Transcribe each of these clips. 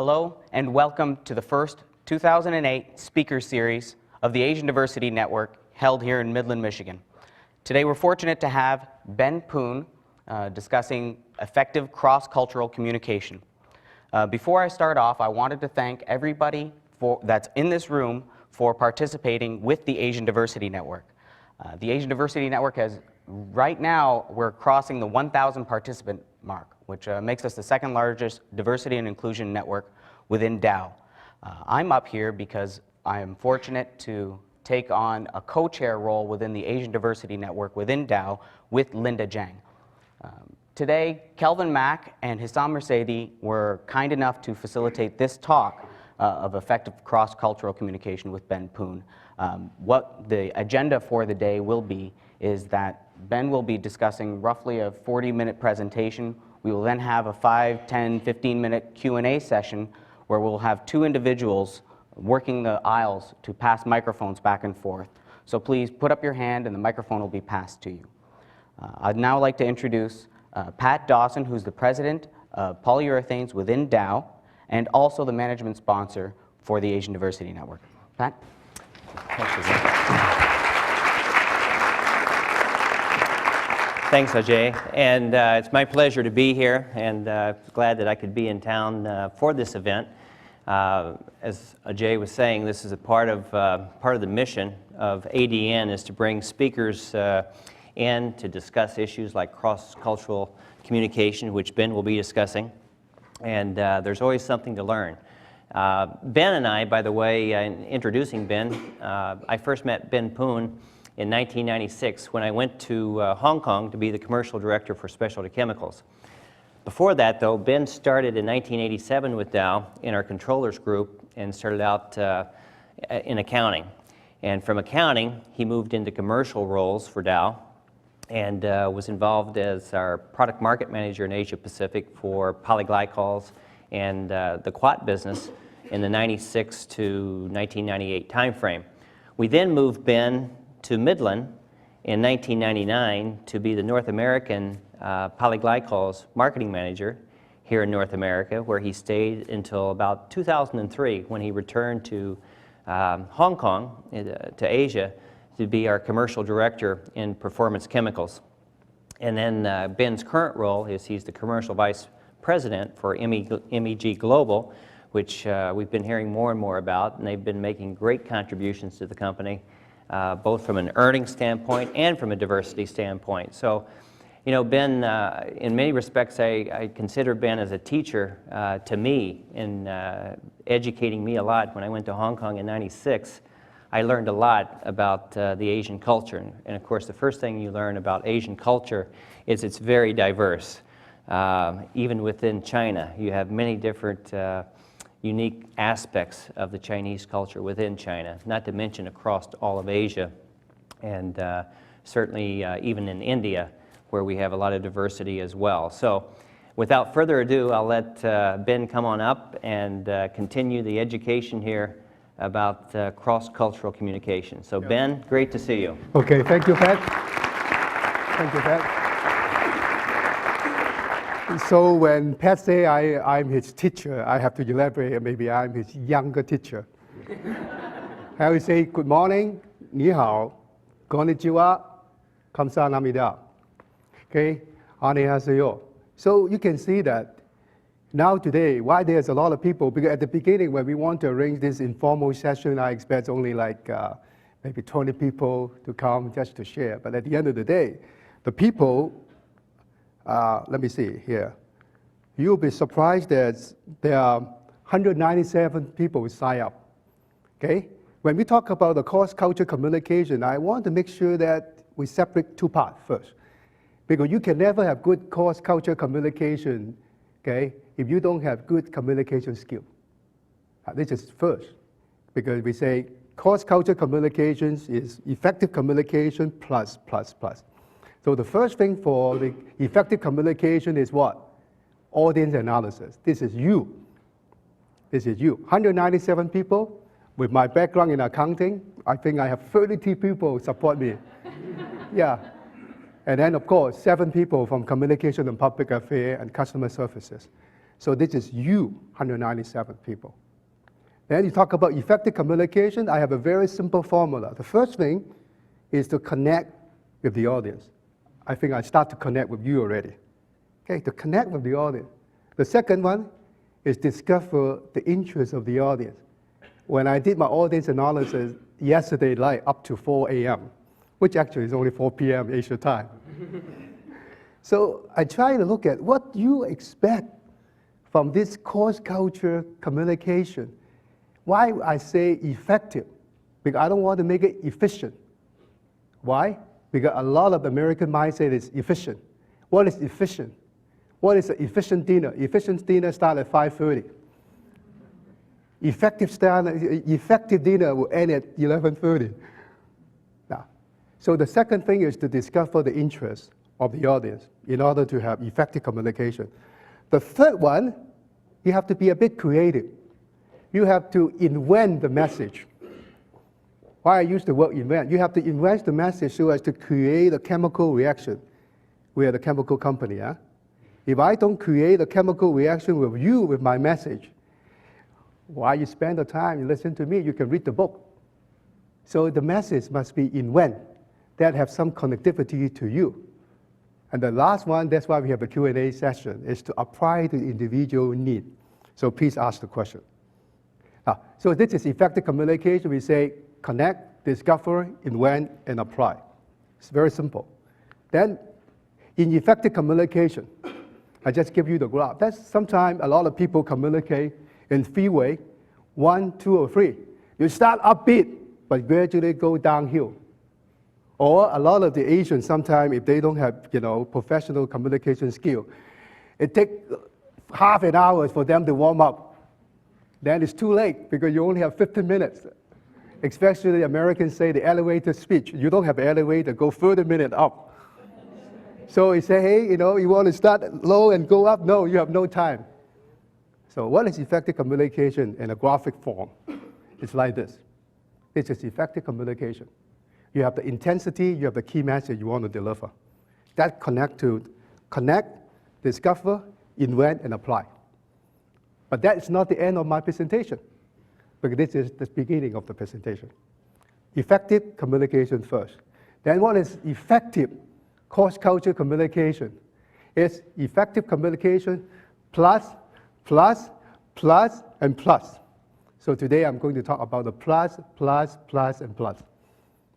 Hello and welcome to the first 2008 Speaker Series of the Asian Diversity Network held here in Midland, Michigan. Today we're fortunate to have Ben Poon discussing effective cross-cultural communication. Before I start off, I wanted to thank everybody that's in this room for participating with the Asian Diversity Network. The Asian Diversity Network right now, we're crossing the 1,000 participant mark, which makes us the second largest diversity and inclusion network within Dow. I'm up here because I am fortunate to take on a co-chair role within the Asian Diversity Network within Dow with Linda Zhang. Today, Kelvin Mack and Hissam Mercedes were kind enough to facilitate this talk of effective cross-cultural communication with Ben Poon. What the agenda for the day will be is that Ben will be discussing roughly a 40-minute presentation. We will then have a 5, 10, 15-minute Q&A session where we'll have two individuals working the aisles to pass microphones back and forth. So please put up your hand and the microphone will be passed to you. I'd now like to introduce Pat Dawson, who's the president of Polyurethanes within Dow and also the management sponsor for the Asian Diversity Network. Pat? Thanks, Ajay. And it's my pleasure to be here, and glad that I could be in town for this event. As Ajay was saying, this is a part of the mission of ADN is to bring speakers in to discuss issues like cross-cultural communication, which Ben will be discussing. And there's always something to learn. Ben and I, by the way, in introducing Ben, I first met Ben Poon in 1996 when I went to Hong Kong to be the commercial director for specialty chemicals. Before that, though, Ben started in 1987 with Dow in our controllers group and started out in accounting. And from accounting, he moved into commercial roles for Dow and was involved as our product market manager in Asia Pacific for polyglycols and the Quat business in the 96 to 1998 timeframe. We then moved Ben to Midland in 1999 to be the North American polyglycols marketing manager here in North America, where he stayed until about 2003 when he returned to Hong Kong, to Asia, to be our commercial director in performance chemicals. And then Ben's current role is he's the commercial vice president for MEG Global, which we've been hearing more and more about, and they've been making great contributions to the company, both from an earnings standpoint and from a diversity standpoint. So, you know, Ben, in many respects, I consider Ben as a teacher to me in educating me a lot. When I went to Hong Kong in '96, I learned a lot about the Asian culture. And of course, the first thing you learn about Asian culture is it's very diverse. Even within China, you have many different unique aspects of the Chinese culture within China, not to mention across all of Asia, and certainly even in India, where we have a lot of diversity as well. So without further ado, I'll let Ben come on up and continue the education here about cross-cultural communication. So Ben, great to see you. Okay, thank you, Pat. Thank you, Pat. So when Pat say I'm his teacher, I have to elaborate, maybe I'm his younger teacher. I will say, good morning, ni hao, konnichiwa, kamsahamnida. Okay, annyeonghaseyo. So you can see that now today, why there's a lot of people, because at the beginning when we want to arrange this informal session, I expect only like maybe 20 people to come just to share. But at the end of the day, the people, let me see here. You'll be surprised that there are 197 people who sign up, okay? When we talk about the cross-cultural communication, I want to make sure that we separate two parts first. Because you can never have good cross-cultural communication, okay, if you don't have good communication skill. This is first, because we say cross-cultural communications is effective communication plus. So the first thing for the effective communication is what? Audience analysis. This is you. This is you. 197 people. With my background in accounting, I think I have 32 people support me. Yeah. And then, of course, 7 people from communication and public affairs and customer services. So this is you, 197 people. Then you talk about effective communication. I have a very simple formula. The first thing is to connect with the audience. I think I start to connect with you already. Okay, to connect with the audience. The second one is discover the interest of the audience. When I did my audience analysis yesterday night up to 4 a.m., which actually is only 4 p.m. Asia time. So I try to look at what you expect from this cross-culture communication. Why I say effective? Because I don't want to make it efficient. Why? Because a lot of American mindset is efficient. What is efficient? What is an efficient dinner? Efficient dinner starts at 5:30. Effective dinner will end at 11:30. Now, so the second thing is to discover the interest of the audience in order to have effective communication. The third one, you have to be a bit creative. You have to invent the message. Why I use the word invent? You have to invent the message so as to create a chemical reaction. We are the chemical company. Huh? If I don't create a chemical reaction with you, with my message, why you spend the time, you listen to me, you can read the book. So the message must be invent that have some connectivity to you. And the last one, that's why we have a Q&A session, is to apply to individual need. So please ask the question. So this is effective communication. We say connect, discover, invent, and apply. It's very simple. Then in effective communication, I just give you the graph. That's sometimes a lot of people communicate in three ways, 1, 2, or 3. You start upbeat, but gradually go downhill. Or a lot of the Asians, sometimes if they don't have professional communication skill, it takes half an hour for them to warm up. Then it's too late because you only have 15 minutes. Especially the Americans say the elevator speech. You don't have an elevator, go 30 minutes up. So you say, hey, you want to start low and go up? No, you have no time. So what is effective communication in a graphic form? It's like this. This is effective communication. You have the intensity, you have the key message you want to deliver. That connect, discover, invent, and apply. But that is not the end of my presentation, because this is the beginning of the presentation. Effective communication first. Then what is effective cross-cultural communication? It's effective communication plus, and plus. So today I'm going to talk about the plus, and plus.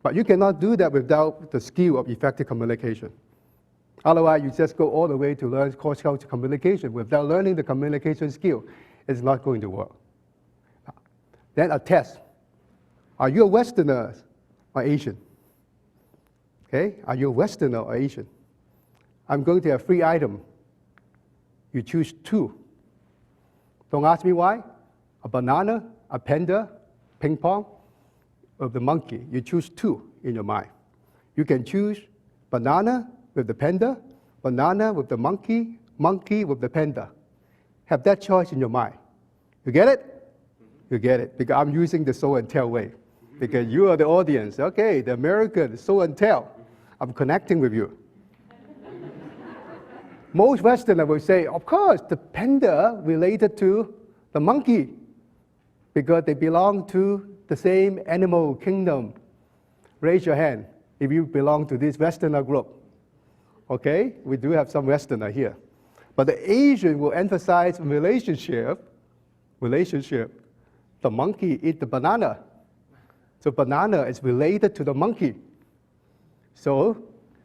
But you cannot do that without the skill of effective communication. Otherwise, you just go all the way to learn cross-cultural communication. Without learning the communication skill, it's not going to work. Then a test. Are you a Westerner or Asian? Okay, are you a Westerner or Asian? I'm going to have 3 items. You choose 2. Don't ask me why. A banana, a panda, ping pong, or the monkey. You choose 2 in your mind. You can choose banana with the panda, banana with the monkey, monkey with the panda. Have that choice in your mind. You get it? You get it, because I'm using the show and tell way. Because you are the audience. Okay, the American show and tell. I'm connecting with you. Most Westerners will say, of course, the panda related to the monkey, because they belong to the same animal kingdom. Raise your hand if you belong to this Westerner group. Okay, we do have some Westerner here. But the Asian will emphasize relationship. The monkey eat the banana. So banana is related to the monkey. So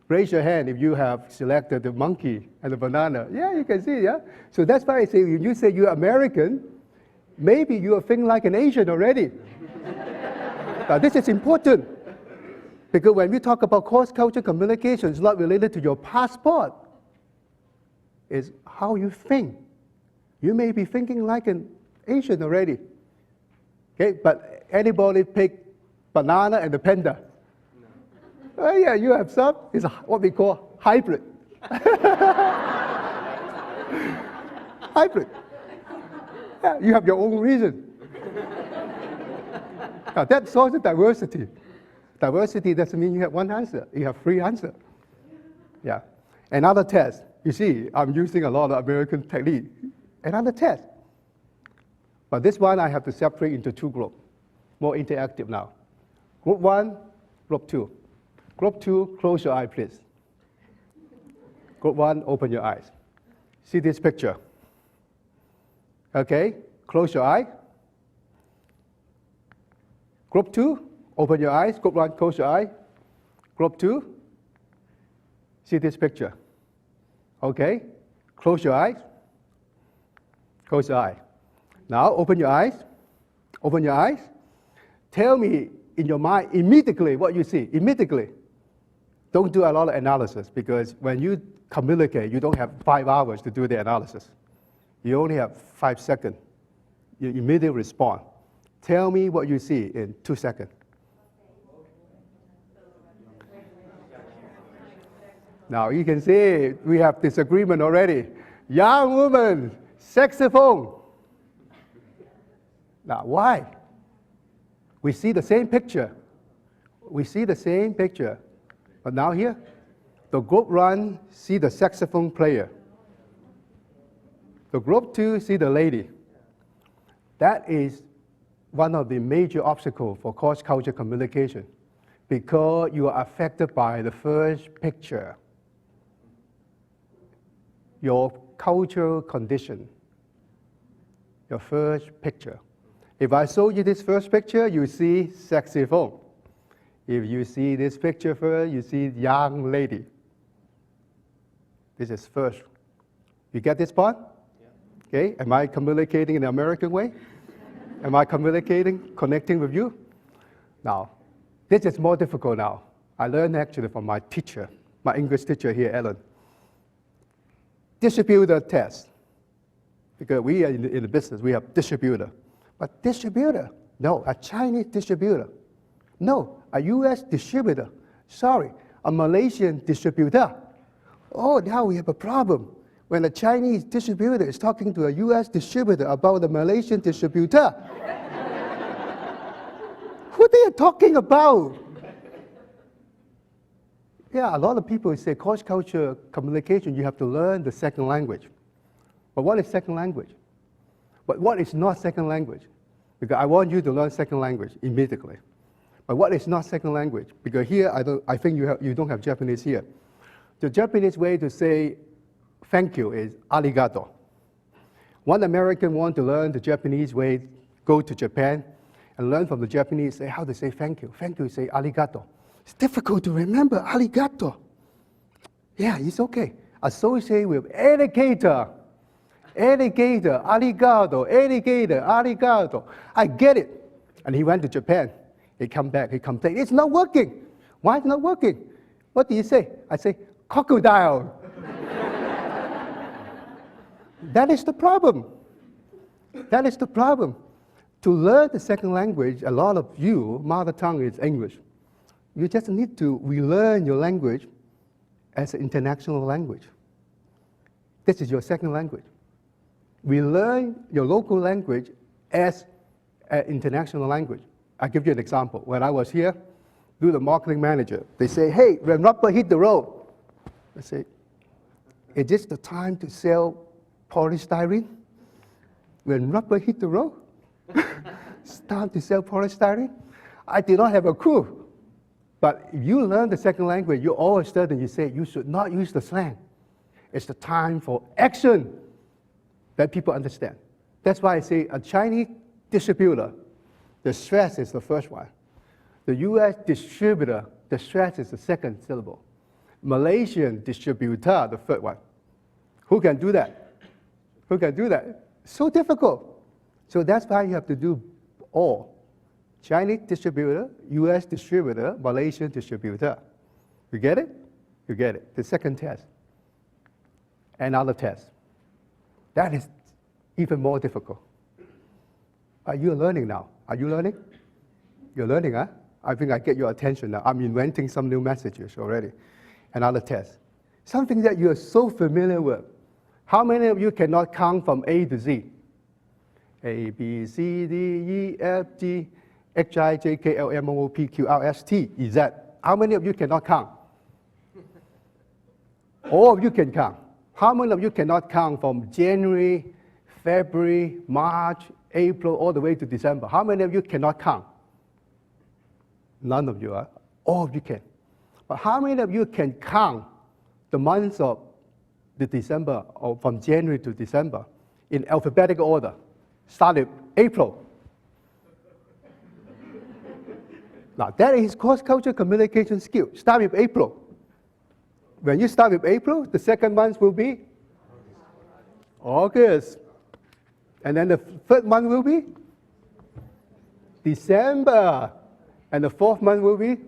raise your hand if you have selected the monkey and the banana. Yeah, you can see, yeah? So that's why I say, when you say you're American, maybe you are thinking like an Asian already. Now, this is important, because when we talk about cross-cultural communication, it's not related to your passport. It's how you think. You may be thinking like an Asian already. Okay, but anybody pick banana and the panda? No. Oh yeah, you have some. It's what we call hybrid. Hybrid. Yeah, you have your own reason. Now that shows the diversity. Diversity doesn't mean you have one answer. You have 3 answers. Yeah. Another test. You see, I'm using a lot of American technique. another test. But this one I have to separate into two groups, more interactive now. Group 1, group 2. Group 2, close your eye, please. Group 1, open your eyes. See this picture. Okay, close your eye. Group 2, open your eyes. Group 1, close your eye. Group 2, see this picture. Okay, close your eyes. Close your eye. Now open your eyes. Open your eyes. Tell me in your mind immediately what you see. Immediately. Don't do a lot of analysis because when you communicate, you don't have 5 hours to do the analysis. You only have 5 seconds. You immediately respond. Tell me what you see in 2 seconds. Now you can see we have disagreement already. Young woman, saxophone. Now why? We see the same picture. We see the same picture. But now here, the group 1 see the saxophone player. The group 2 see the lady. That is one of the major obstacles for cross-cultural communication because you are affected by the first picture, your cultural condition, your first picture. If I show you this first picture, you see saxophone. If you see this picture first, you see young lady. This is first. You get this part? Yeah. Okay, am I communicating in the American way? Am I communicating, connecting with you? Now, this is more difficult now. I learned actually from my teacher, my English teacher here, Ellen. Distributor test. Because we are in the business, we have distributor. But distributor, no, a Chinese distributor. No, a US distributor. Sorry, a Malaysian distributor. Oh, now we have a problem. When a Chinese distributor is talking to a US distributor about the Malaysian distributor. Who they are talking about? Yeah, a lot of people say cross-cultural communication, you have to learn the second language. But what is second language? But what is not second language? Because I want you to learn second language immediately. But what is not second language? Because here, I think you don't have Japanese here. The Japanese way to say thank you is arigato. One American want to learn the Japanese way, go to Japan and learn from the Japanese, say how to say thank you. Thank you, say arigato. It's difficult to remember arigato. Yeah, it's okay. Associate with educator. Educator, arigato, educator, arigato. I get it. And he went to Japan. He come back, he complained, it's not working. Why it's not working? What do you say? I say, crocodile. That is the problem. That is the problem. To learn the second language, a lot of you, mother tongue is English. You just need to relearn your language as an international language. This is your second language. Relearn your local language as an international language. I'll give you an example. When I was here, do the marketing manager, they say, hey, when rubber hit the road, I say, is this the time to sell polystyrene? When rubber hit the road, it's time to sell polystyrene? I did not have a clue. But if you learn the second language, you all of a sudden you say, you should not use the slang. It's the time for action that people understand. That's why I say a Chinese distributor, the stress is the first one. The US distributor, the stress is the second syllable. Malaysian distributor, the third one. Who can do that? Who can do that? So difficult. So that's why you have to do all. Chinese distributor, US distributor, Malaysian distributor. You get it? You get it. The second test. Another test. That is even more difficult. Are you learning now? Are you learning? You're learning, huh? I think I get your attention now. I'm inventing some new messages already. Another test. Something that you are so familiar with. How many of you cannot count from A to Z? A, B, C, D, E, F, G, H, I, J, K, L, M, O, P, Q, R, S, T, Z. How many of you cannot count? All of you can count. How many of you cannot count from January, February, March, April, all the way to December. How many of you cannot count? None of you, all of you can. But how many of you can count the months of the December, or from January to December, in alphabetical order? Start with April. Now, that is cross-cultural communication skill. Start with April. When you start with April, the second month will be August. And then the third month will be December. And the fourth month will be?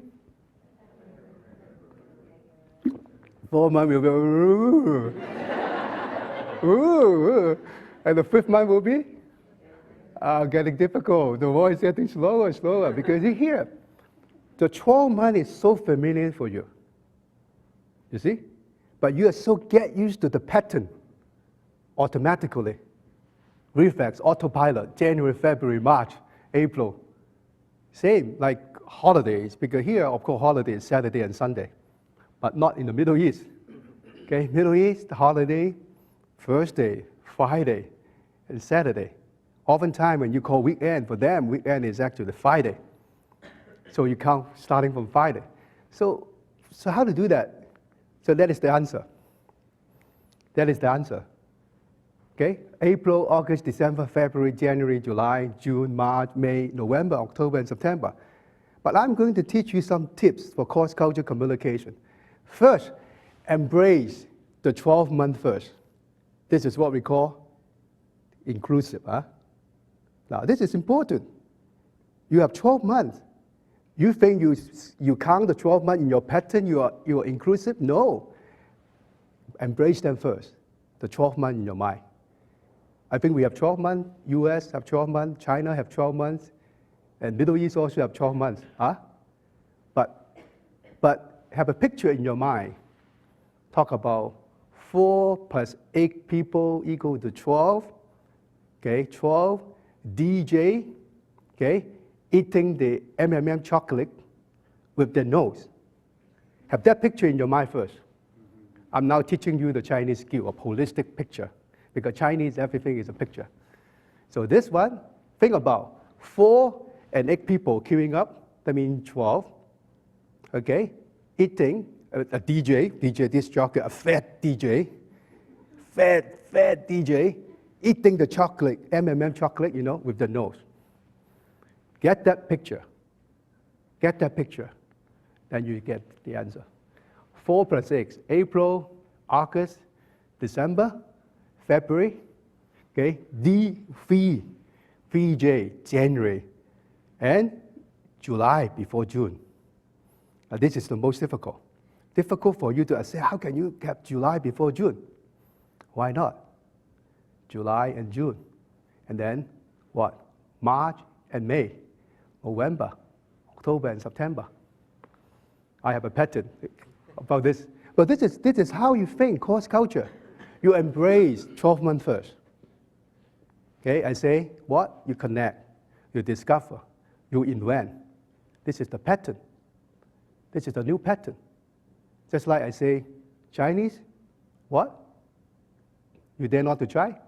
Fourth month will be, ooh. And the fifth month will be? Getting difficult. The voice is getting slower and slower because you hear. The 12 month is so familiar for you. You see? But you are so get used to the pattern automatically. Reflex, autopilot, January, February, March, April. Same like holidays, because here, of course, holiday is Saturday and Sunday, but not in the Middle East. Okay, Middle East, the holiday, Thursday, Friday, and Saturday. Oftentimes when you call weekend, for them, weekend is actually Friday. So you count starting from Friday. So how to do that? So that is the answer. That is the answer. Okay? April, August, December, February, January, July, June, March, May, November, October, and September. But I'm going to teach you some tips for cross-cultural communication. First, embrace the 12-month first. This is what we call inclusive. Now, this is important. You have 12 months. You think you count the 12 months in your pattern, you are inclusive? No. Embrace them first, the 12 months in your mind. I think we have 12 months, US have 12 months, China have 12 months, and Middle East also have 12 months. But have a picture in your mind. Talk about 4 plus 8 people equal to 12. Okay, 12. DJ, okay, eating the M&M chocolate with their nose. Have that picture in your mind first. I'm now teaching you the Chinese skill of holistic picture, because Chinese, everything is a picture. So this one, think about 4 and 8 people queuing up, that means 12, okay, eating, a DJ disc jockey, a fat DJ, fat DJ, eating the chocolate, M&M chocolate, with the nose. Get that picture. Get that picture. Then you get the answer. 4 plus 6, April, August, December, February, okay, VJ, January, and July before June. Now this is the most difficult. Difficult for you to say, how can you get July before June? Why not? July and June. And then what? March and May, November, October and September. I have a pattern about this. But this is how you think, cross-culture. You embrace 12 months first. Okay, I say what? You connect, you discover, you invent. This is the pattern. This is the new pattern. Just like I say, Chinese, what? You dare not to try?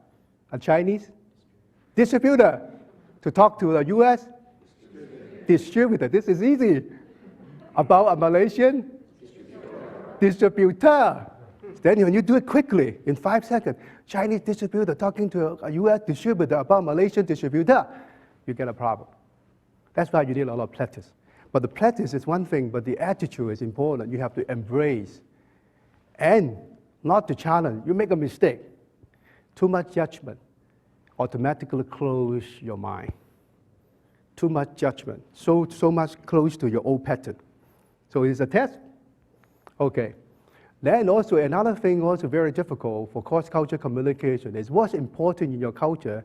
A Chinese distributor. To talk to a US distributor. This is easy. About a Malaysian distributor. Then when you do it quickly, in 5 seconds, Chinese distributor talking to a US distributor about Malaysian distributor, you get a problem. That's why you need a lot of practice. But the practice is one thing, but the attitude is important. You have to embrace and not to challenge. You make a mistake, too much judgment, automatically close your mind. Too much judgment, so much close to your old pattern. So it's a test. Okay. Then also another thing also very difficult for cross-cultural communication is what's important in your culture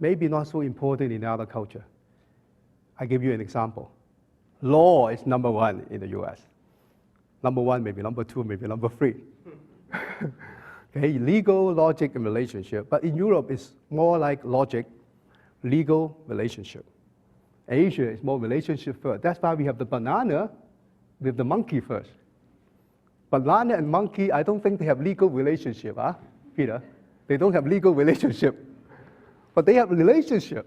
maybe not so important in other culture. I give you an example. Law is number 1 in the US. Number 1, maybe number 2, maybe number 3. Okay, legal, logic, and relationship. But in Europe, it's more like logic, legal, relationship. Asia is more relationship first. That's why we have the banana with the monkey first. Banana and monkey, I don't think they have legal relationship, Peter? They don't have legal relationship. but they have a relationship.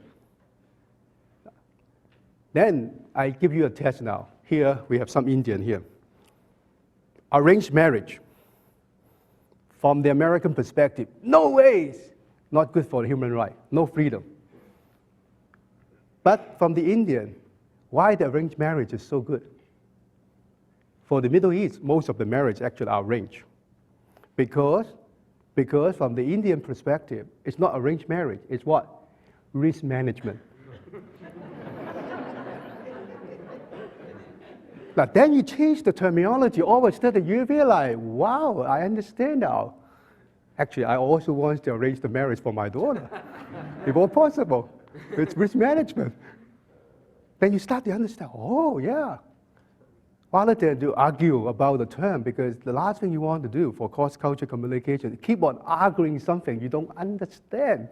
Then I give you a test now. Here, we have some Indian here. Arranged marriage. From the American perspective, no ways, not good for human rights, no freedom. But from the Indian, why the arranged marriage is so good? For the Middle East, most of the marriage actually are arranged. Because from the Indian perspective, it's not arranged marriage, it's what? Risk management. Now, then you change the terminology, all of a sudden you realize, wow, I understand now. Actually, I also want to arrange the marriage for my daughter, if all possible. It's risk management. Then you start to understand, oh, yeah. Rather than to argue about the term, because the last thing you want to do for cross-cultural communication is keep on arguing something you don't understand.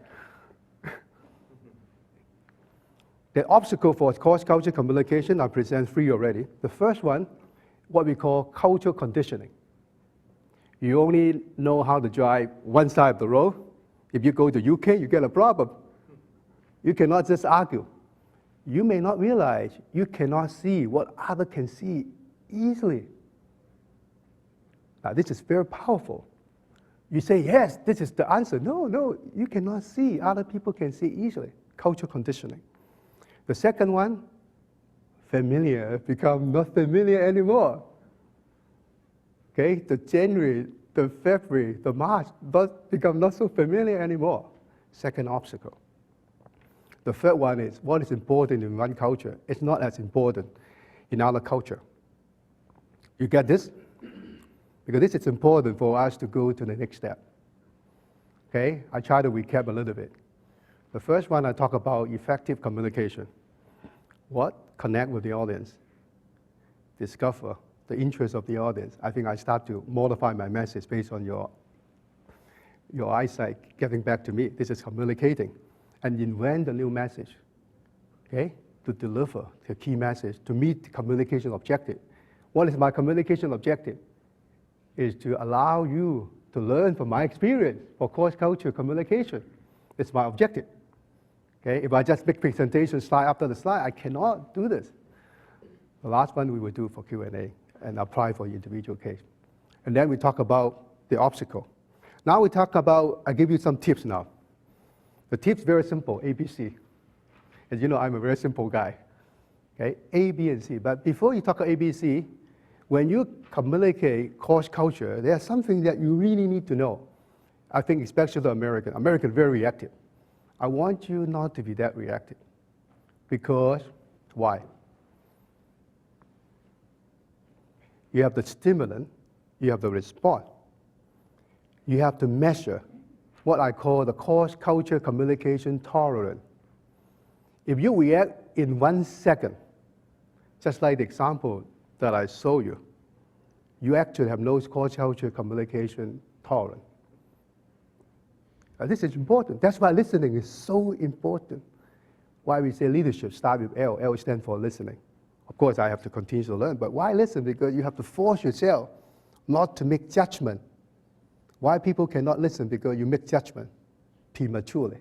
The obstacle for cross-cultural communication, I present three already. The first one, what we call cultural conditioning. You only know how to drive one side of the road. If you go to UK, you get a problem. You cannot just argue. You may not realize you cannot see what others can see easily. Now, this is very powerful. You say, yes, this is the answer. No, you cannot see. Other people can see easily. Cultural conditioning. The second one, familiar, become not familiar anymore. Okay, the January, the February, the March, become not so familiar anymore. Second obstacle. The third one is what is important in one culture is not as important in other culture. You get this? Because this is important for us to go to the next step. Okay, I try to recap a little bit. The first one, I talk about effective communication. What? Connect with the audience. Discover the interest of the audience. I think I start to modify my message based on your eyesight getting back to me. This is communicating. And invent a new message, okay? To deliver the key message, to meet the communication objective. What is my communication objective? Is to allow you to learn from my experience for cross-cultural communication. It's my objective. Okay? If I just make presentation slide after the slide, I cannot do this. The last one we will do for Q&A and apply for individual case. And then we talk about the obstacle. Now we talk about, I give you some tips now. The tips very simple, A, B, C. As you know, I'm a very simple guy. Okay? A, B, and C. But before you talk about A, B, C, when you communicate cross-culture, there's something that you really need to know. I think especially the American. American very reactive. I want you not to be that reactive. Because, why? You have the stimulant, you have the response. You have to measure what I call the cross-cultural communication tolerance. If you react in 1 second, just like the example that I showed you, you actually have no cross-cultural communication tolerance. This is important. That's why listening is so important. Why we say leadership start with L. L stands for listening. Of course, I have to continue to learn, but why listen? Because you have to force yourself not to make judgment. Why people cannot listen? Because you make judgment prematurely.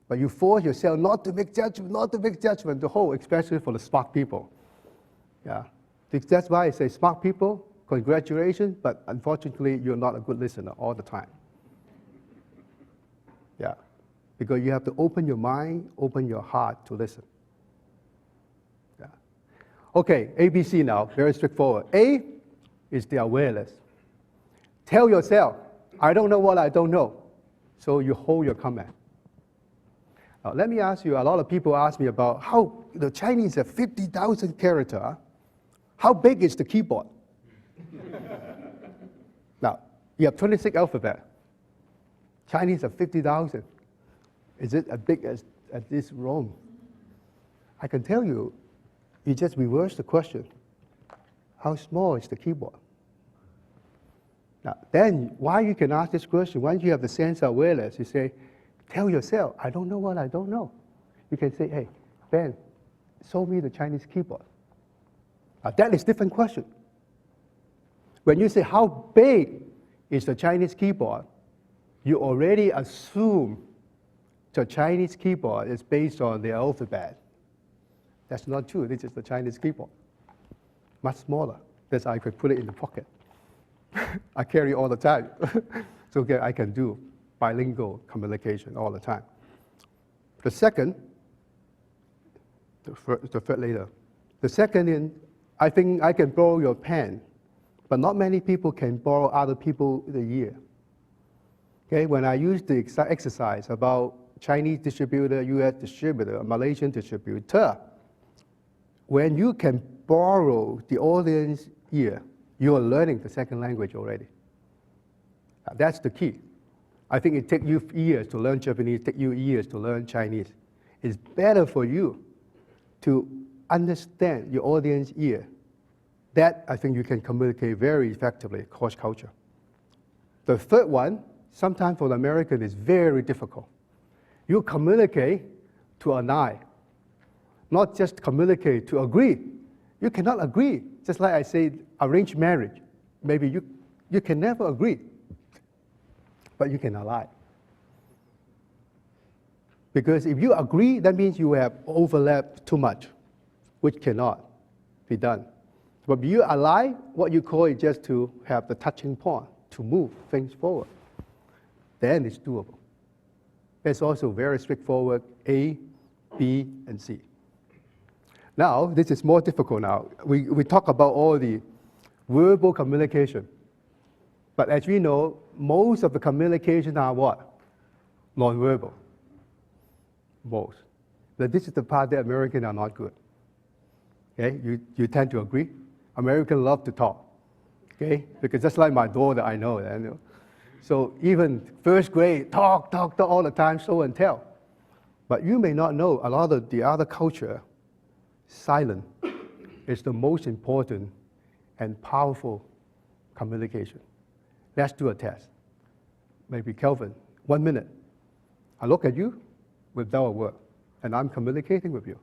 But you force yourself not to make judgment, the whole, especially for the smart people. Yeah. That's why I say smart people, congratulations, but unfortunately, you're not a good listener all the time. Yeah. Because you have to open your mind, open your heart to listen. Yeah. Okay, ABC now, very straightforward. A is the awareness. Tell yourself, I don't know what I don't know. So you hold your comment. Now, let me ask you, a lot of people ask me about how the Chinese have 50,000 characters. How big is the keyboard? Now, you have 26 alphabet. Chinese have 50,000. Is it as big as this Rome? I can tell you, you just reverse the question. How small is the keyboard? Now, then, why you can ask this question, once you have the sense of awareness, you say, tell yourself, I don't know what I don't know. You can say, hey, Ben, show me the Chinese keyboard. Now, that is a different question. When you say, how big is the Chinese keyboard, you already assume So Chinese keyboard is based on the alphabet. That's not true. This is the Chinese keyboard. Much smaller. That I could put it in the pocket. I carry all the time. So I can do bilingual communication all the time. The second, the third later. The second is, I think I can borrow your pen, but not many people can borrow other people's ear. Okay, when I use the exercise about Chinese distributor, US distributor, Malaysian distributor, when you can borrow the audience ear, you are learning the second language already. That's the key. I think it takes you years to learn Japanese, take you years to learn Chinese. It's better for you to understand your audience ear. That, I think you can communicate very effectively cross culture. The third one, sometimes for the American, is very difficult. You communicate to an eye, not just communicate to agree. You cannot agree. Just like I say, arranged marriage. Maybe you can never agree, but you can ally. Because if you agree, that means you have overlapped too much, which cannot be done. But if you ally, what you call it just to have the touching point, to move things forward, then it's doable. It's also very straightforward, A, B, and C. Now, this is more difficult now. We talk about all the verbal communication. But as we know, most of the communication are what? Non-verbal. Most. But this is the part that Americans are not good. Okay? You tend to agree. Americans love to talk. Okay? Because just like my daughter, I know. So even first grade, talk all the time, show and tell. But you may not know a lot of the other culture, silent is the most important and powerful communication. Let's do a test. Maybe Kelvin, 1 minute. I look at you without a word, and I'm communicating with you.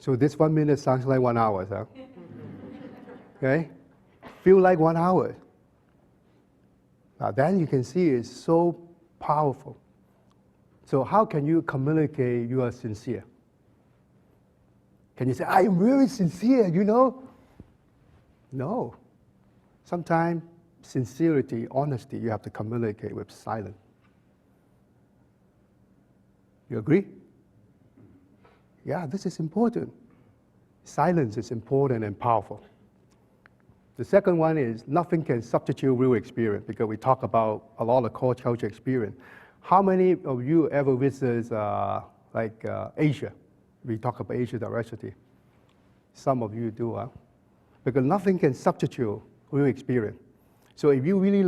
So this 1 minute sounds like 1 hour, huh? Okay? Feel like 1 hour. Now then you can see it's so powerful. So how can you communicate you are sincere? Can you say, I am really sincere, you know? No. Sometimes sincerity, honesty, you have to communicate with silence. You agree? Yeah, this is important. Silence is important and powerful. The second one is nothing can substitute real experience, because we talk about a lot of cross-culture experience. How many of you ever visit Asia? We talk about Asia diversity. Some of you do, huh? Because nothing can substitute real experience. So if you really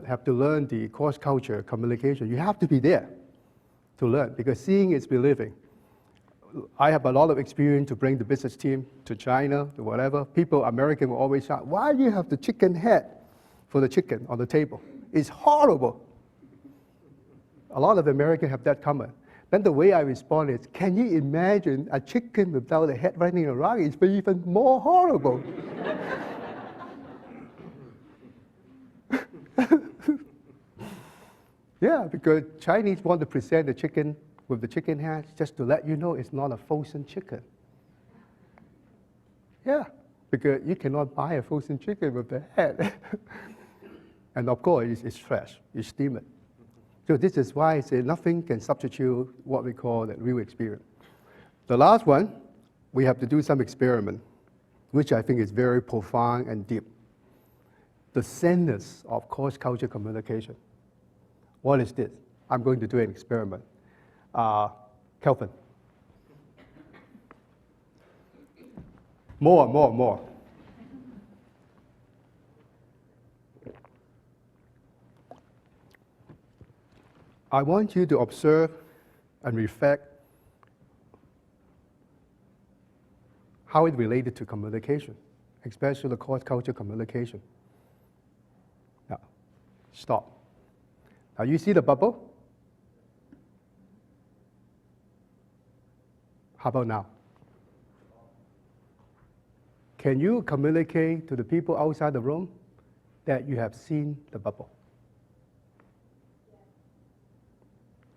have to learn the cross-culture communication, you have to be there to learn, because seeing is believing. I have a lot of experience to bring the business team to China, to whatever. People, American, will always shout, why do you have the chicken head for the chicken on the table? It's horrible. A lot of Americans have that comment. Then the way I respond is, can you imagine a chicken without a head running around? It's even more horrible. Yeah, because Chinese want to present the chicken with the chicken head just to let you know it's not a frozen chicken. Yeah, because you cannot buy a frozen chicken with the head. And of course, it's fresh, you steam it. So this is why I say nothing can substitute what we call the real experience. The last one, we have to do some experiment, which I think is very profound and deep. the centers of cross-cultural communication. What is this? I'm going to do an experiment. Kelvin. More. I want you to observe and reflect how it related to communication, especially the cross-cultural communication. Now, stop. Now you see the bubble? How about now? Can you communicate to the people outside the room that you have seen the bubble?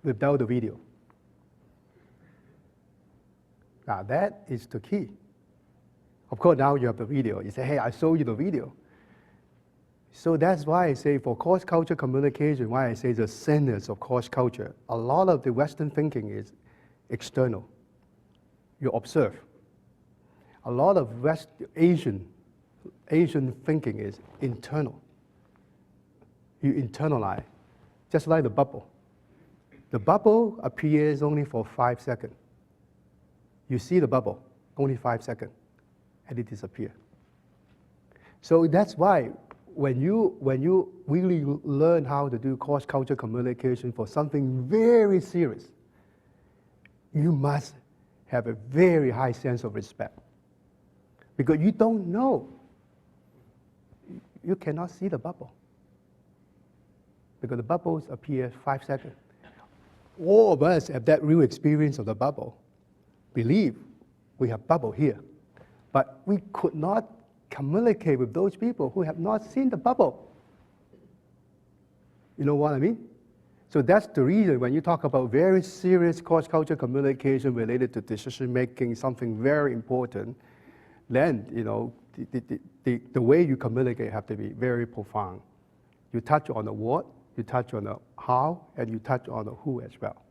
Without the video. Now that is the key. Of course, now you have the video. You say, hey, I showed you the video. So that's why I say for cross-cultural communication, why I say the centers of cross-culture, a lot of the Western thinking is external. You observe. A lot of Asian thinking is internal. You internalize, just like the bubble. The bubble appears only for 5 seconds. You see the bubble, only 5 seconds, and it disappears. So that's why when you really learn how to do cross-cultural communication for something very serious, you must have a very high sense of respect. Because you don't know. You cannot see the bubble. Because the bubbles appear 5 seconds. All of us have that real experience of the bubble. Believe we have bubble here. But we could not communicate with those people who have not seen the bubble. You know what I mean? So that's the reason when you talk about very serious cross-cultural communication related to decision making, something very important, then the way you communicate have to be very profound. You touch on the what, you touch on the how, and you touch on the who as well.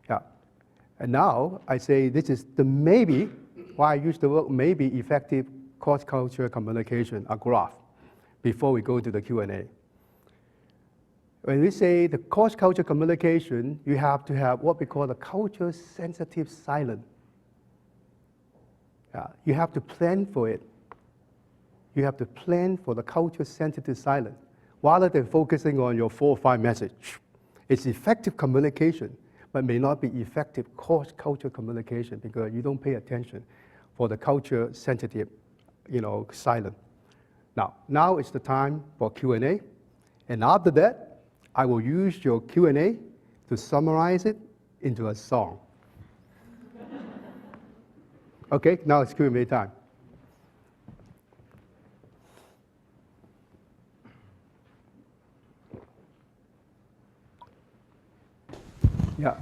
Yeah. And now I say this is the maybe, why I use the word maybe effective cross-cultural communication, a graph, before we go to the Q&A. When we say the cross-cultural communication, you have to have what we call the culture-sensitive silence. You have to plan for it. You have to plan for the culture-sensitive silence, rather than focusing on your 4 or 5 messages. It's effective communication, but may not be effective cross-cultural communication because you don't pay attention for the culture-sensitive, silence. Now it's the time for Q&A, and after that, I will use your Q&A to summarize it into a song. Okay, now it's Q&A time. Yeah.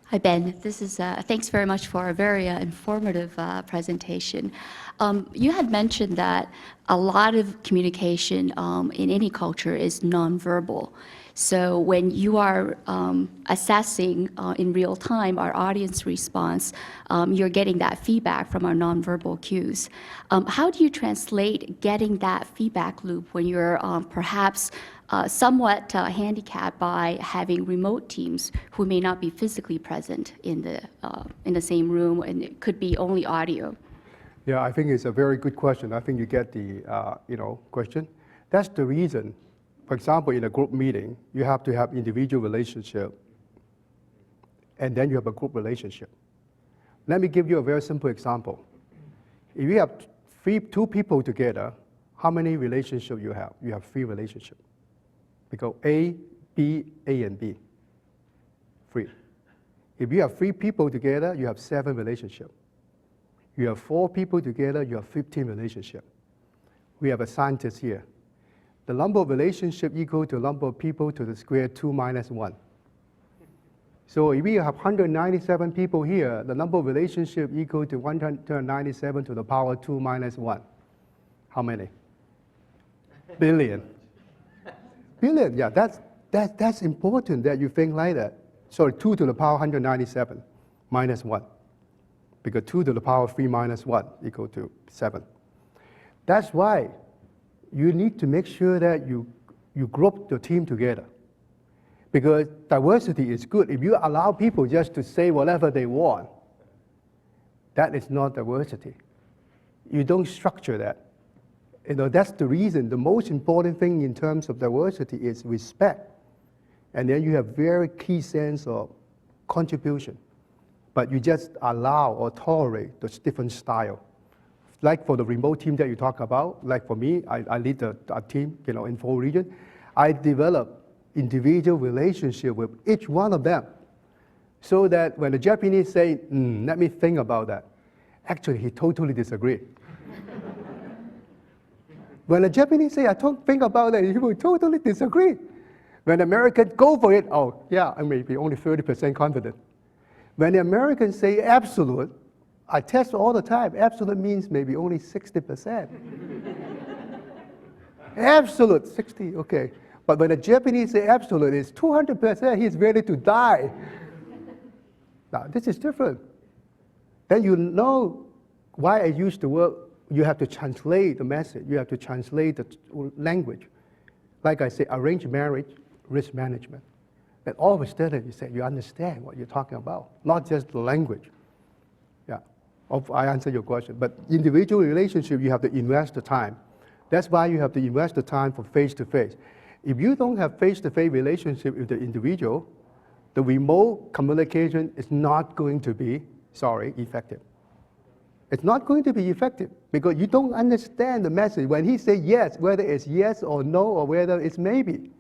Hi, Ben. This is, thanks very much for a very informative presentation. You had mentioned that a lot of communication in any culture is nonverbal. So when you are assessing in real time our audience response, you're getting that feedback from our nonverbal cues. How do you translate getting that feedback loop when you're perhaps somewhat handicapped by having remote teams who may not be physically present in the same room, and it could be only audio? Yeah, I think it's a very good question. I think you get the question. That's the reason. For example, in a group meeting, you have to have individual relationship, and then you have a group relationship. Let me give you a very simple example. If you have two people together, how many relationships you have? You have 3 relationships. Because A, B, A, and B. 3. If you have 3 people together, you have 7 relationships. You have 4 people together, you have 15 relationships. We have a scientist here. The number of relationships equal to the number of people to the square 2 minus 1. So if we have 197 people here, the number of relationships equal to 197 to the power 2 minus 1. How many? Billion. Billion, yeah, that's important that you think like that. Sorry, 2 to the power 197 minus 1. Because 2 to the power 3 minus 1 equal to 7. That's why you need to make sure that you group the team together. Because diversity is good. If you allow people just to say whatever they want, that is not diversity. You don't structure that. That's the reason. The most important thing in terms of diversity is respect. And then you have very key sense of contribution. But you just allow or tolerate the different style. Like for the remote team that you talk about, like for me, I lead a team, in 4 regions. I develop individual relationship with each one of them, so that when the Japanese say, let me think about that, actually he totally disagree. When the Japanese say, I don't think about that, he will totally disagree. When the Americans go for it, oh yeah, I may be only 30% confident. When the Americans say absolute, I test all the time, absolute means maybe only 60%. Absolute, 60, okay. But when the Japanese say absolute, it's 200%, he's ready to die. Now, this is different. Then you know why I use the word, you have to translate the message, you have to translate the language. Like I say, arranged marriage, risk management. Then all of a sudden you say, you understand what you're talking about, not just the language. Yeah, I answered your question. But individual relationship, you have to invest the time. That's why you have to invest the time for face-to-face. If you don't have face-to-face relationship with the individual, the remote communication is not going to be, effective. It's not going to be effective because you don't understand the message. When he says yes, whether it's yes or no or whether it's maybe.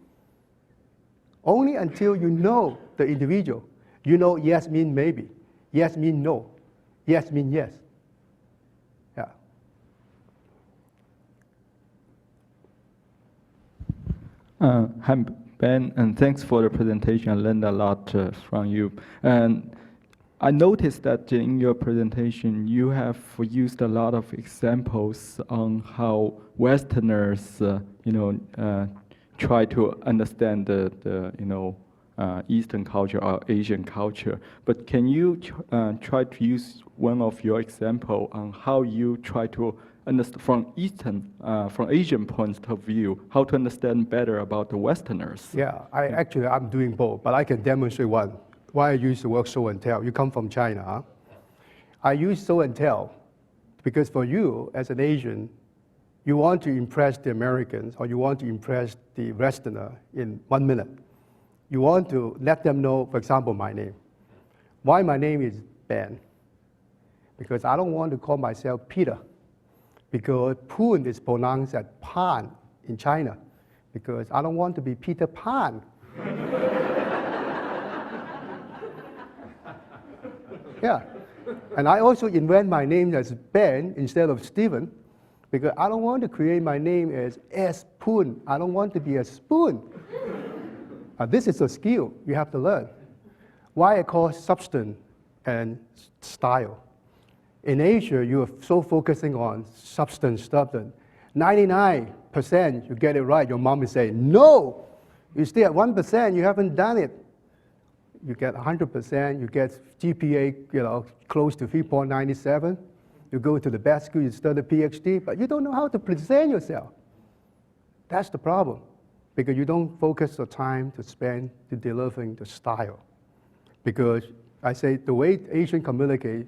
Only until you know the individual, you know yes means maybe, yes means no, yes means yes. Yeah. Hi, Ben, and thanks for the presentation. I learned a lot from you. And I noticed that in your presentation, you have used a lot of examples on how Westerners, try to understand the Eastern culture or Asian culture. But can you try to use one of your example on how you try to understand from Asian point of view, how to understand better about the Westerners? Yeah, I'm doing both, but I can demonstrate one. Why I use the word show and tell. You come from China, huh? I use show and tell because for you, as an Asian, you want to impress the Americans or you want to impress the Westerner in 1 minute. You want to let them know, for example, my name. Why my name is Ben? Because I don't want to call myself Peter. Because Poon is pronounced as Pan in China. Because I don't want to be Peter Pan. Yeah. And I also invent my name as Ben instead of Stephen, because I don't want to create my name as S. Poon. I don't want to be a spoon. This is a skill you have to learn. Why I call substance and style. In Asia, you are so focusing on substance. 99% you get it right. Your mom will say, no, you stay at 1%, you haven't done it. You get 100%, you get GPA close to 3.97. You go to the best school, you study PhD, but you don't know how to present yourself. That's the problem, because you don't focus the time to spend to delivering the style. Because I say the way Asian communicate,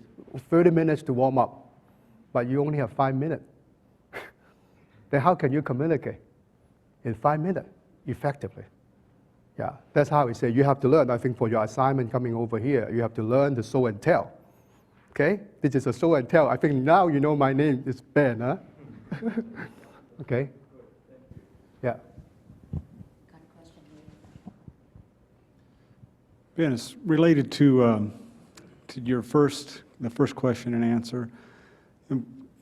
30 minutes to warm up, but you only have 5 minutes. Then how can you communicate in 5 minutes effectively? Yeah, that's how we say you have to learn. I think for your assignment coming over here, you have to learn the show and tell. Okay, this is a show and tell. I think now you know my name is Ben, huh? Okay. Yeah. Got a question here. Ben, it's related to the first question and answer.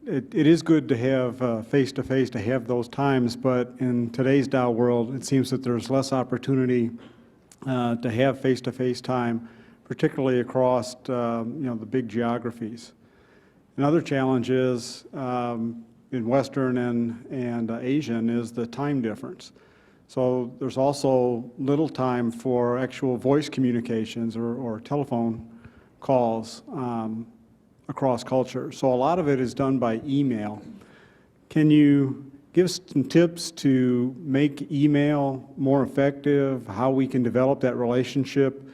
It is good to have face-to-face, to have those times, but in today's Dow world, it seems that there's less opportunity to have face-to-face time, particularly across the big geographies. Another challenge is in Western and Asian is the time difference. So there's also little time for actual voice communications or telephone calls across culture. So a lot of it is done by email. Can you give some tips to make email more effective, how we can develop that relationship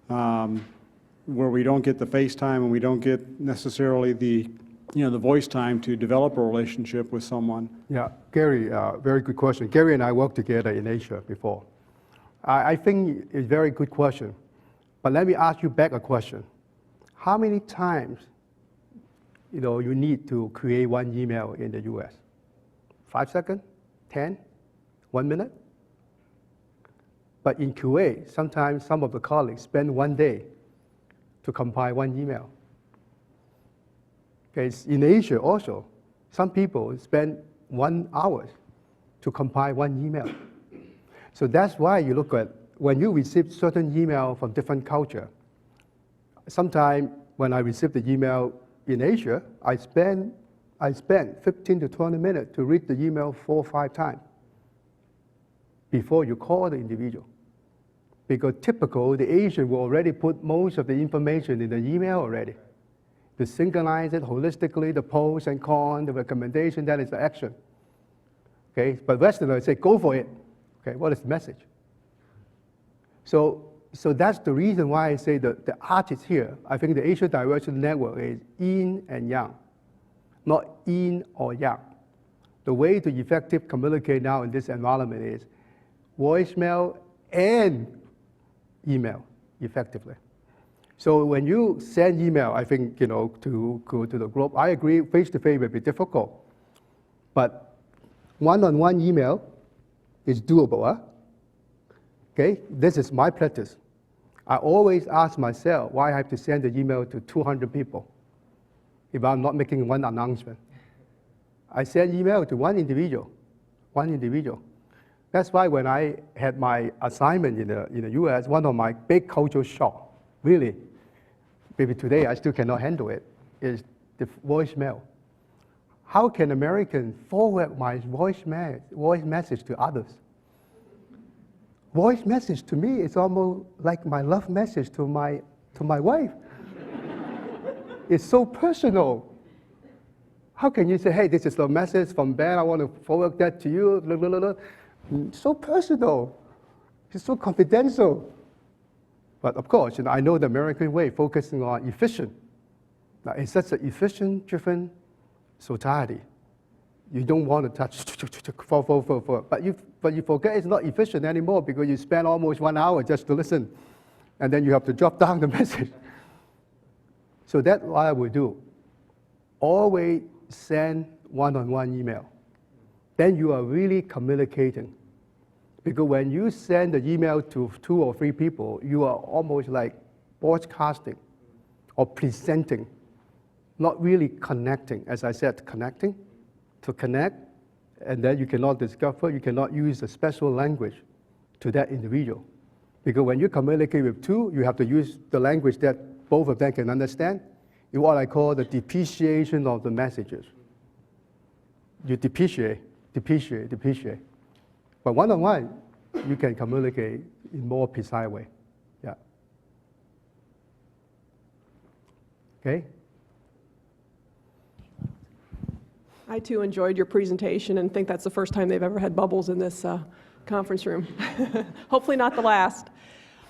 where we don't get the FaceTime and we don't get necessarily the voice time to develop a relationship with someone? Yeah, Gary, very good question. Gary and I worked together in Asia before. I think it's a very good question. But let me ask you back a question. How many times you need to create one email in the US? 5 seconds? 10? 1 minute? But in Kuwait, sometimes some of the colleagues spend 1 day to compile one email. Okay, in Asia also, some people spend 1 hour to compile one email. So that's why you look at, when you receive certain email from different culture, sometimes when I receive the email in Asia, I spend 15 to 20 minutes to read the email 4 or 5 times before you call the individual. Because typical, the Asian will already put most of the information in the email already. To synchronize it holistically, the pros and cons, the recommendation, that is the action. Okay, but Westerners say, go for it. Okay, what is the message? So that's the reason why I say that the art is here. I think the Asia Diversity Network is yin and yang, not yin or yang. The way to effectively communicate now in this environment is voicemail and email effectively. So when you send email, I think, to go to the group, I agree face-to-face may be difficult. But one-on-one email is doable. Huh? Okay, this is my practice. I always ask myself why I have to send the email to 200 people if I'm not making one announcement. I send email to one individual. That's why when I had my assignment in the US, one of my big cultural shock, really, maybe today I still cannot handle it, is the voicemail. How can Americans forward my voice message to others? Voice message to me is almost like my love message to my wife. It's so personal. How can you say, hey, this is the message from Ben, I want to forward that to you, blah, blah, blah, blah. So personal. It's so confidential. But of course, I know the American way, focusing on efficient. Now, it's such an efficient-driven society. You don't want to touch, but you forget it's not efficient anymore because you spend almost 1 hour just to listen, and then you have to drop down the message. So that's what I would do. Always send one-on-one email. Then you are really communicating. Because when you send the email to 2 or 3 people, you are almost like broadcasting or presenting, not really connecting. As I said, connecting, to connect, and then you cannot discover, you cannot use a special language to that individual. Because when you communicate with 2, you have to use the language that both of them can understand. It's what I call the depreciation of the messages. You depreciate. But one-on-one, you can communicate in more precise way. Yeah. Okay? I too enjoyed your presentation and think that's the first time they've ever had bubbles in this conference room. Hopefully not the last.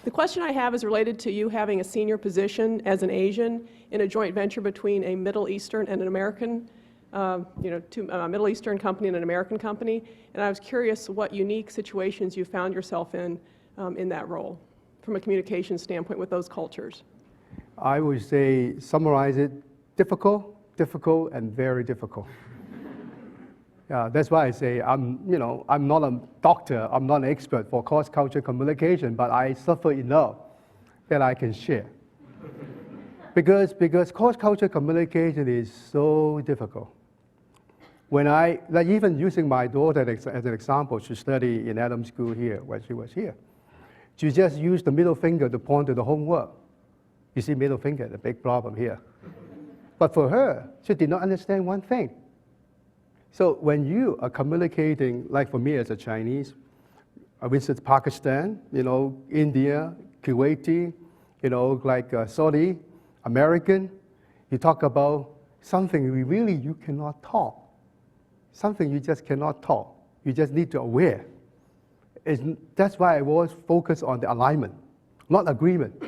The question I have is related to you having a senior position as an Asian in a joint venture between a Middle Eastern and an American, a Middle Eastern company and an American company. And I was curious what unique situations you found yourself in that role from a communication standpoint with those cultures. I would say, summarize it, difficult, and very difficult. That's why I say I'm not a doctor, I'm not an expert for cross-cultural communication, but I suffer enough that I can share. Because cross-cultural communication is so difficult. When even using my daughter as an example, she studied in Adams School here when she was here. She just used the middle finger to point to the homework. You see, middle finger, the big problem here. But for her, she did not understand one thing. So when you are communicating, like for me as a Chinese, I visit Pakistan, India, Kuwaiti, Saudi, American, you talk about something you cannot talk. something you just cannot talk. You just need to aware. That's why I was focused on the alignment, not agreement.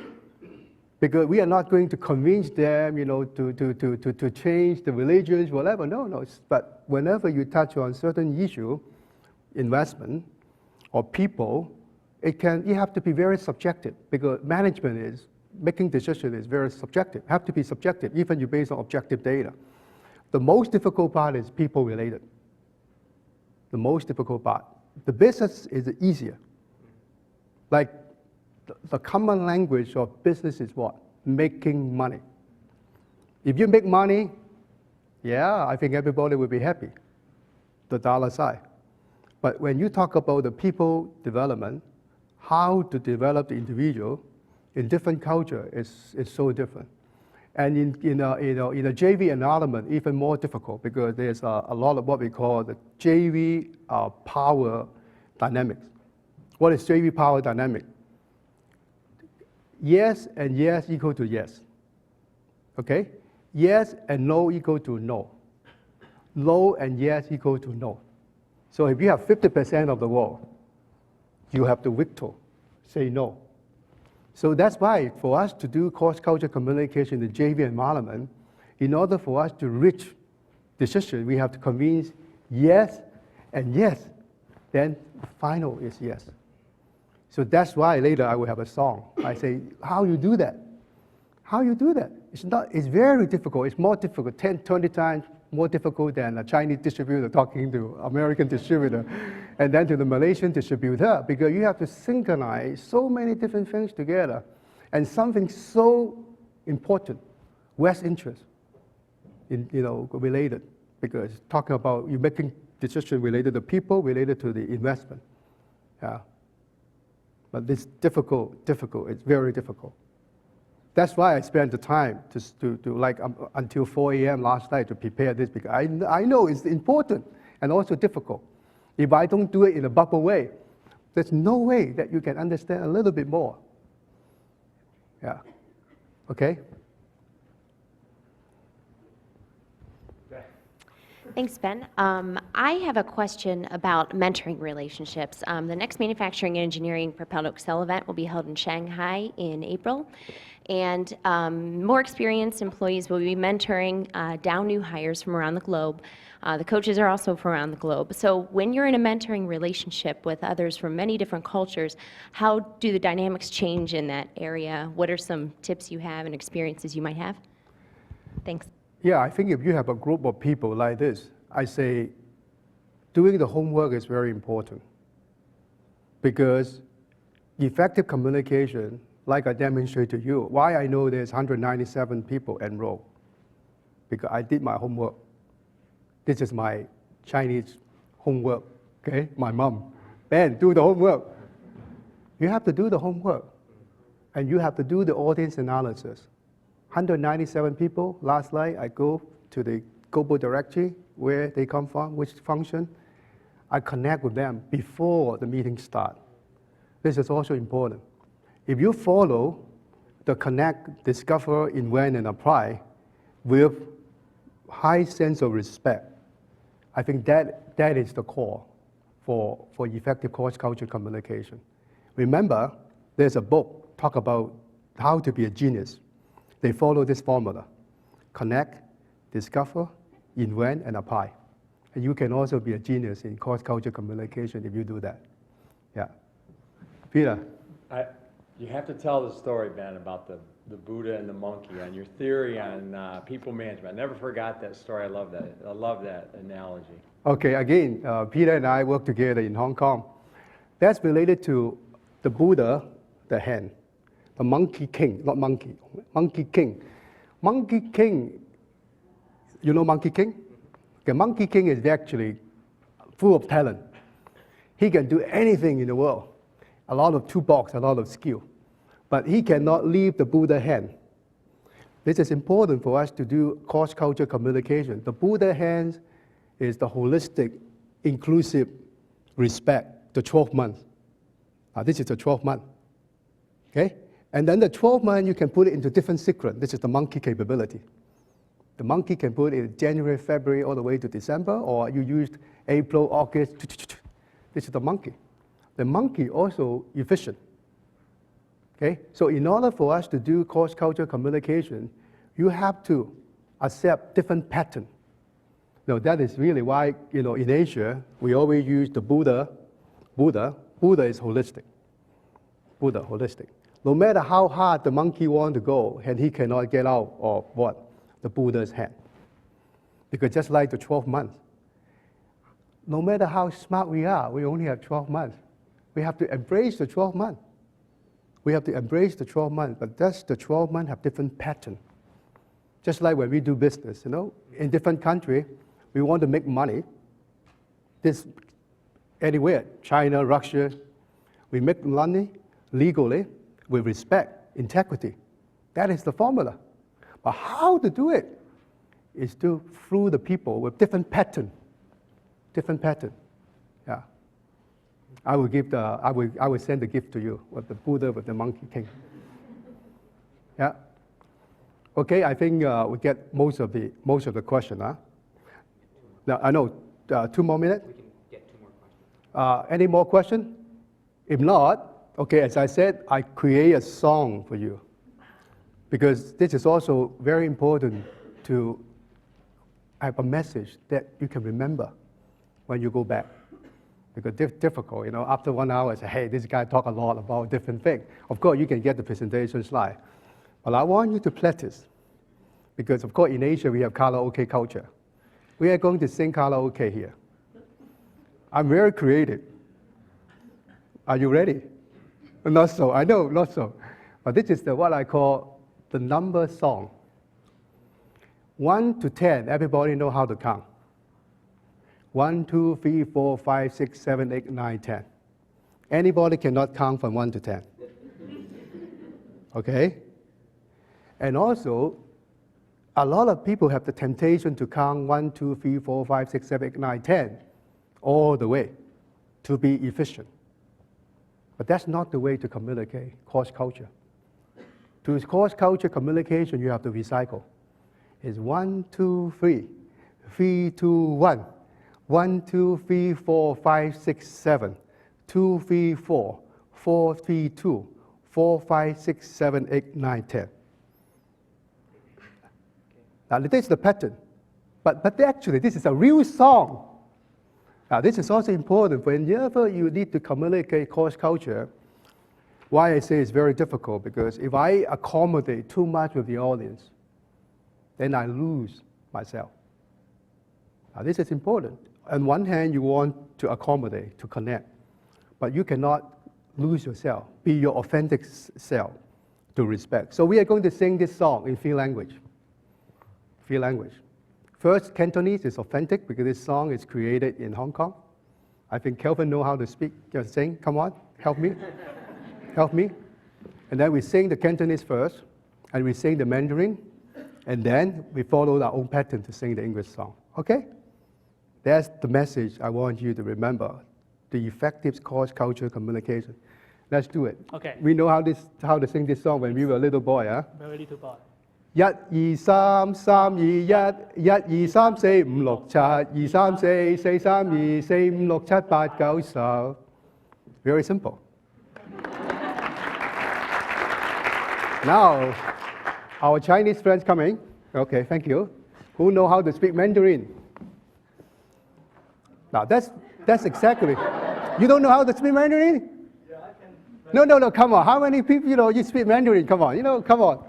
Because we are not going to convince them, to change the religions, whatever. No. But whenever you touch on certain issue, investment or people, you have to be very subjective, because making decisions is very subjective. Have to be subjective, even you based on objective data. The most difficult part is people related. The most difficult part. The business is easier. Like the common language of business is what? Making money. If you make money, yeah, I think everybody will be happy, the dollar side. But when you talk about the people development, how to develop the individual in different culture is so different. And in a JV environment, even more difficult, because there's a lot of what we call the JV power dynamics. What is JV power dynamic? Yes and yes equal to yes. Okay? Yes and no equal to no. No and yes equal to no. So if you have 50% of the world, you have to veto, say no. So that's why for us to do cross-cultural communication in the JV environment, in order for us to reach decision, we have to convince yes and yes. Then final is yes. So that's why later I will have a song. I say, how you do that? How you do that? It's very difficult. It's more difficult, 10, 20 times more difficult than a Chinese distributor talking to American distributor and then to the Malaysian distributor, because you have to synchronize so many different things together. And something so important, West interest, related, because talking about you making decisions related to people, related to the investment. Yeah. But it's difficult, it's very difficult. That's why I spent the time until 4 a.m. last night to prepare this, because I know it's important and also difficult. If I don't do it in a bubble way, there's no way that you can understand a little bit more. Yeah. Okay? Thanks, Ben. I have a question about mentoring relationships. The next Manufacturing and Engineering Propelled Excel event will be held in Shanghai in April, and more experienced employees will be mentoring down new hires from around the globe. The coaches are also from around the globe. So when you're in a mentoring relationship with others from many different cultures, how do the dynamics change in that area? What are some tips you have and experiences you might have? Thanks. Yeah, I think if you have a group of people like this, I say doing the homework is very important, because effective communication, like I demonstrated to you, why I know there's 197 people enrolled, because I did my homework. This is my Chinese homework, okay? My mom, Ben, do the homework. You have to do the homework, and you have to do the audience analysis. 197 people. Last night, I go to the global directory, where they come from, which function. I connect with them before the meeting starts. This is also important. If you follow the connect, discover, invent, and apply with high sense of respect, I think that is the core for effective cross-cultural communication. Remember, there's a book talk about how to be a genius. They follow this formula: connect, discover, invent, and apply. And you can also be a genius in cross-cultural communication if you do that. Yeah. Peter? You have to tell the story, Ben, about the Buddha and the monkey, and your theory on people management. I never forgot that story. I love that. I love that analogy. Okay, again, Peter and I work together in Hong Kong. That's related to the Buddha, the hen. The Monkey King, not monkey, Monkey King. Monkey King, you know Monkey King? Okay, Monkey King is actually full of talent. He can do anything in the world. A lot of toolbox, a lot of skill. But he cannot leave the Buddha hen. This is important for us to do cross-cultural communication. The Buddha hand is the holistic, inclusive respect, the 12 months. This is the 12 month. Okay? And then the 12 month, you can put it into different sequence. This is the monkey capability. The monkey can put it January, February, all the way to December, or you used April, August. This is the monkey. The monkey also efficient. Okay? So in order for us to do cross-cultural communication, you have to accept different pattern. Now that is really why, in Asia, we always use the Buddha. Buddha is holistic. Buddha, holistic. No matter how hard the monkey wants to go, and he cannot get out of what? The Buddha's hand. Because just like the 12 months, no matter how smart we are, we only have 12 months. We have to embrace the 12 months. We have to embrace the 12 months, but that's the 12 months have different pattern. Just like when we do business, in different country, we want to make money. This anywhere, China, Russia, we make money legally with respect, integrity. That is the formula. But how to do it is through the people with different pattern. Different pattern. Yeah. I will send the gift to you with the Buddha with the Monkey King. Yeah. Okay, I think we get most of the question, huh? Now I know 2 more minutes. We can get 2 more questions. Any more question? If not, okay, as I said, I create a song for you. Because this is also very important to have a message that you can remember when you go back. Because it's difficult, after 1 hour, I say, hey, this guy talk a lot about different things. Of course, you can get the presentation slide. But I want you to practice. Because, of course, in Asia, we have karaoke culture. We are going to sing karaoke here. I'm very creative. Are you ready? Not so, I know, not so. But this is what I call the number song. 1 to 10, everybody know how to count. 1, 2, 3, 4, 5, 6, 7, 8, 9, 10. Anybody cannot count from 1 to 10. Okay? And also, a lot of people have the temptation to count 1, 2, 3, 4, 5, 6, 7, 8, 9, 10 all the way to be efficient. But that's not the way to communicate cross-culture. To cross-culture communication, you have to recycle. It's 1, 2, 3, 3, 2, 1. 1, 2, 3, 4, 5, 6, 7. 2, 3, 4. 4, 3, 2. 4, 5, 6, 7, 8, 9, 10. Now, this is the pattern. But actually, this is a real song. Now, this is also important whenever you need to communicate cross-culture. Why I say it's very difficult, because if I accommodate too much with the audience, then I lose myself. Now, this is important. On one hand, you want to accommodate, to connect, but you cannot lose yourself, be your authentic self to respect. So we are going to sing this song in 3 languages. 3 languages. First, Cantonese is authentic because this song is created in Hong Kong. I think Kelvin knows how to speak, sing. Come on, help me. Help me. And then we sing the Cantonese first, and we sing the Mandarin, and then we follow our own pattern to sing the English song. Okay? That's the message I want you to remember, the effective cross-cultural communication. Let's do it. Okay. We know how to sing this song when we were a little boy, huh? Very little boy. 1 2 3 3 2 1 1 2 3 4 5 6 7 2 3 4 4 3 2 4 5 6 7 8 9 10. Very simple. Now, our Chinese friends coming. Okay, thank you. Who know how to speak Mandarin? Now, that's exactly. You don't know how to speak Mandarin? Yeah, I can. No, come on. How many people, you speak Mandarin? Come on, come on.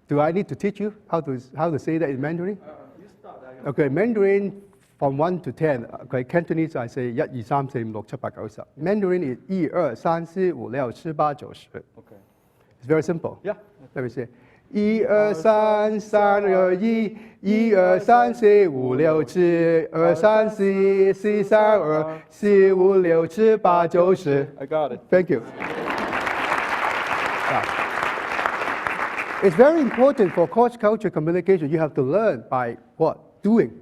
Do I need to teach you how to say that in Mandarin? You start. Okay, Mandarin from 1 to 10. Okay, Cantonese I say 1 2 3 4 5 6 7 8 9 10. Mandarin is 1 2 3 4 5 6 7 8 9 10. Okay. It's very simple. Yeah. Let me say 1 2 3 3 2 1 1 2 3 4 5 6 7 2 3 4 4 3 2 4 5 6 7 8 9 10. I got it. Thank you. It's very important for cross-cultural communication. You have to learn by what? Doing.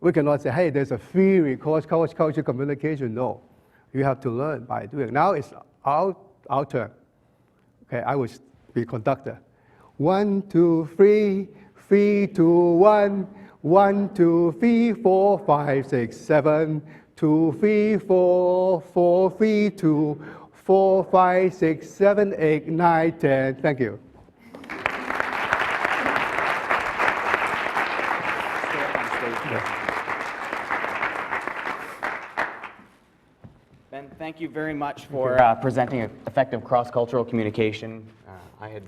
We cannot say, hey, there's a theory, cross-cultural communication. No. You have to learn by doing. Now it's our turn. Okay, I will be conductor. 1, 2, 3, 3, 2, 1. 1, 2, 3, 4, 5, 6, 7. 2, 3, 4, 4, 3, 2, 4, 5, 6, 7, 8, 9, 10. Thank you. Ben, thank you very much for presenting effective cross-cultural communication. I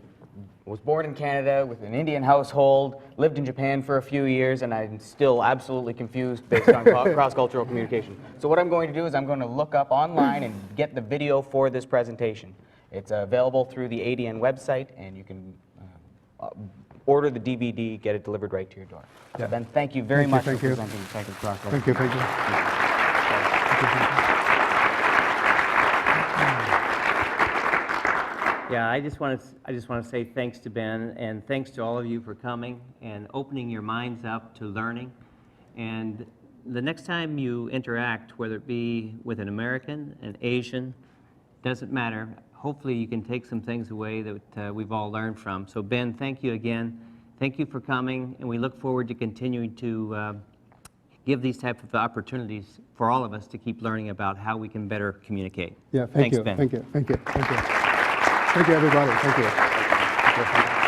was born in Canada with an Indian household, lived in Japan for a few years, and I'm still absolutely confused based on cross-cultural communication. So what I'm going to do is I'm going to look up online and get the video for this presentation. It's available through the ADN website, and you can order the DVD, get it delivered right to your door. So Ben, thank you very much for presenting effective cross-cultural communication. Thank you. Yeah, I just want to say thanks to Ben, and thanks to all of you for coming and opening your minds up to learning. And the next time you interact, whether it be with an American, an Asian, doesn't matter. Hopefully you can take some things away that we've all learned from. So Ben, thank you again. Thank you for coming, and we look forward to continuing to give these types of opportunities for all of us to keep learning about how we can better communicate. Yeah, Thanks, Ben. Thank you, everybody. Thank you.